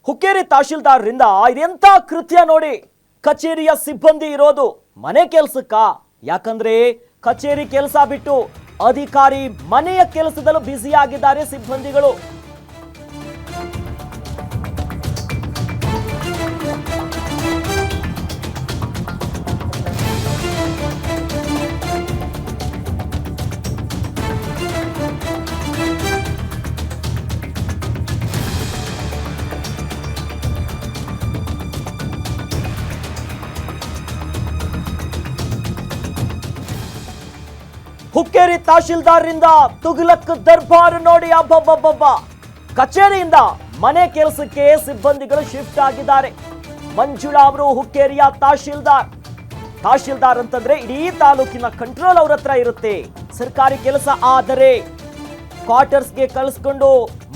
ಹುಕ್ಕೇರಿ ತಹಶೀಲ್ದಾರರಿಂದ ಇದೆಂತ ಕೃತ್ಯ ನೋಡಿ. ಕಚೇರಿಯ ಸಿಬ್ಬಂದಿ ಇರೋದು ಮನೆ ಕೆಲಸಕ್ಕ. ಯಾಕಂದ್ರೆ ಕಚೇರಿ ಕೆಲಸ ಬಿಟ್ಟು ಅಧಿಕಾರಿ ಮನೆಯ ಕೆಲಸದಲ್ಲೂ ಬ್ಯುಸಿ ಆಗಿದ್ದಾರೆ ಸಿಬ್ಬಂದಿಗಳು. ಹುಕ್ಕೇರಿ ತಹಶೀಲ್ದಾರರಿಂದ ತುಘಲಕ್ ದರ್ಬಾರ್ ನೋಡಿ. ಅಬ್ಬಬ್ಬಬ್ಬ, ಕಚೇರಿಯಿಂದ ಮನೆ ಕೆಲಸಕ್ಕೆ ಸಿಬ್ಬಂದಿಗಳು ಶಿಫ್ಟ್ ಆಗಿದ್ದಾರೆ. ಮಂಜುಳಾ ಅವರು ಹುಕ್ಕೇರಿಯ ತಹಶೀಲ್ದಾರ್ ಅಂತಂದ್ರೆ ಇಡೀ ತಾಲೂಕಿನ ಕಂಟ್ರೋಲ್ ಅವ್ರ ಹತ್ರ ಇರುತ್ತೆ. ಸರ್ಕಾರಿ ಕೆಲಸ ಆದರೆ ಕ್ವಾರ್ಟರ್ಸ್ಗೆ ಕಳಿಸ್ಕೊಂಡು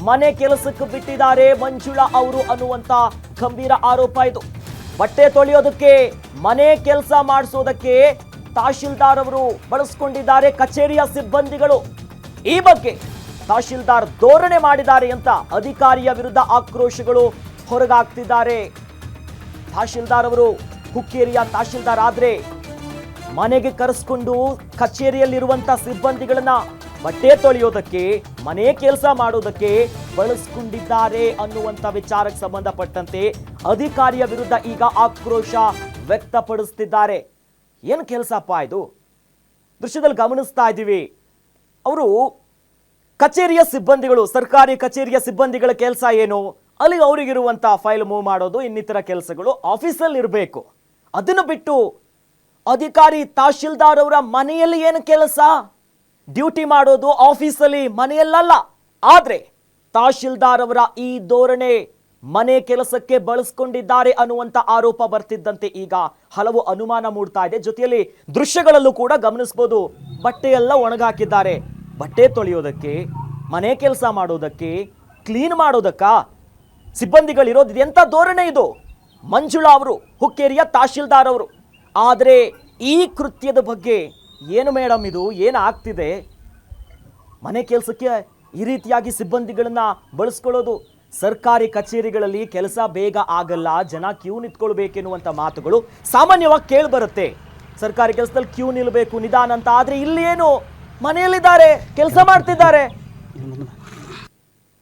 ಮನೆ ಕೆಲಸಕ್ಕೆ ಬಿಟ್ಟಿದ್ದಾರೆ ಮಂಜುಳಾ ಅವರು ಅನ್ನುವಂತ ಗಂಭೀರ ಆರೋಪ ಇದು. ಬಟ್ಟೆ ತೊಳೆಯೋದಕ್ಕೆ, ಮನೆ ಕೆಲಸ ಮಾಡಿಸೋದಕ್ಕೆ ತಹಶೀಲ್ದಾರ್ ಅವರು ಬಳಸಿಕೊಂಡಿದ್ದಾರೆ ಕಚೇರಿಯ ಸಿಬ್ಬಂದಿಗಳು. ಈ ಬಗ್ಗೆ ತಹಶೀಲ್ದಾರ್ ಧೋರಣೆ ಮಾಡಿದ್ದಾರೆ ಅಂತ ಅಧಿಕಾರಿಯ ವಿರುದ್ಧ ಆಕ್ರೋಶಗಳು ಹೊರಗಾಗ್ತಿದ್ದಾರೆ. ತಹಶೀಲ್ದಾರ್ ಅವರು ಹುಕ್ಕೇರಿಯ ತಹಶೀಲ್ದಾರ್ ಆದ್ರೆ ಮನೆಗೆ ಕರೆಸ್ಕೊಂಡು ಕಚೇರಿಯಲ್ಲಿರುವಂತ ಸಿಬ್ಬಂದಿಗಳನ್ನ ಬಟ್ಟೆ ತೊಳೆಯೋದಕ್ಕೆ, ಮನೆ ಕೆಲಸ ಮಾಡೋದಕ್ಕೆ ಬಳಸ್ಕೊಂಡಿದ್ದಾರೆ ಅನ್ನುವಂತ ವಿಚಾರಕ್ಕೆ ಸಂಬಂಧಪಟ್ಟಂತೆ ಅಧಿಕಾರಿಯ ವಿರುದ್ಧ ಈಗ ಆಕ್ರೋಶ ವ್ಯಕ್ತಪಡಿಸ್ತಿದ್ದಾರೆ. ಏನು ಕೆಲಸಪ್ಪ ಇದು? ದೃಶ್ಯದಲ್ಲಿ ಗಮನಿಸ್ತಾ ಇದ್ದೀವಿ. ಅವರು ಕಚೇರಿಯ ಸಿಬ್ಬಂದಿಗಳು, ಸರ್ಕಾರಿ ಕಚೇರಿಯ ಸಿಬ್ಬಂದಿಗಳ ಕೆಲಸ ಏನು? ಅಲ್ಲಿ ಅವರಿಗಿರುವಂತ ಫೈಲ್ ಮೂವ್ ಮಾಡೋದು, ಇನ್ನಿತರ ಕೆಲಸಗಳು ಆಫೀಸಲ್ಲಿ ಇರಬೇಕು. ಅದನ್ನು ಬಿಟ್ಟು ಅಧಿಕಾರಿ ತಹಶೀಲ್ದಾರ್ ಅವರ ಮನೆಯಲ್ಲಿ ಏನು ಕೆಲಸ? ಡ್ಯೂಟಿ ಮಾಡೋದು ಆಫೀಸಲ್ಲಿ, ಮನೆಯಲ್ಲ. ಆದ್ರೆ ತಹಶೀಲ್ದಾರ್ ಅವರ ಈ ಧೋರಣೆ ಮನೆ ಕೆಲಸಕ್ಕೆ ಬಳಸ್ಕೊಂಡಿದ್ದಾರೆ ಅನ್ನುವಂತ ಆರೋಪ ಬರ್ತಿದ್ದಂತೆ ಈಗ ಹಲವು ಅನುಮಾನ ಮೂಡ್ತಾ ಇದೆ. ಜೊತೆಯಲ್ಲಿ ದೃಶ್ಯಗಳಲ್ಲೂ ಕೂಡ ಗಮನಿಸಬಹುದು, ಬಟ್ಟೆಯೆಲ್ಲ ಒಣಗಾಕಿದ್ದಾರೆ. ಬಟ್ಟೆ ತೊಳೆಯೋದಕ್ಕೆ, ಮನೆ ಕೆಲಸ ಮಾಡೋದಕ್ಕೆ, ಕ್ಲೀನ್ ಮಾಡೋದಕ್ಕ ಸಿಬ್ಬಂದಿಗಳಿರೋದು. ಎಂತ ಧೋರಣೆ ಇದು? ಮಂಜುಳಾ ಅವರು ಹುಕ್ಕೇರಿಯ ತಹಶೀಲ್ದಾರ್ ಅವರು. ಆದರೆ ಈ ಕೃತ್ಯದ ಬಗ್ಗೆ ಏನು ಮೇಡಮ್ ಇದು? ಏನಾಗ್ತಿದೆ? ಮನೆ ಕೆಲಸಕ್ಕೆ ಈ ರೀತಿಯಾಗಿ ಸಿಬ್ಬಂದಿಗಳನ್ನ ಬಳಸ್ಕೊಳ್ಳೋದು. ಸರ್ಕಾರಿ ಕಚೇರಿಗಳಲ್ಲಿ ಕೆಲಸ ಬೇಗ ಆಗಲ್ಲ, ಜನ ಕ್ಯೂ ನಿಂತ್ಕೊಳ್ಬೇಕೆನ್ನುವಂಥ ಮಾತುಗಳು ಸಾಮಾನ್ಯವಾಗಿ ಕೇಳಿ ಬರುತ್ತೆ. ಸರ್ಕಾರಿ ಕೆಲಸದಲ್ಲಿ ಕ್ಯೂ ನಿಲ್ಲಬೇಕು, ನಿಧಾನ ಅಂತ. ಆದರೆ ಇಲ್ಲಿ ಏನು, ಮನೆಯಲ್ಲಿದ್ದಾರೆ, ಕೆಲಸ ಮಾಡ್ತಿದ್ದಾರೆ.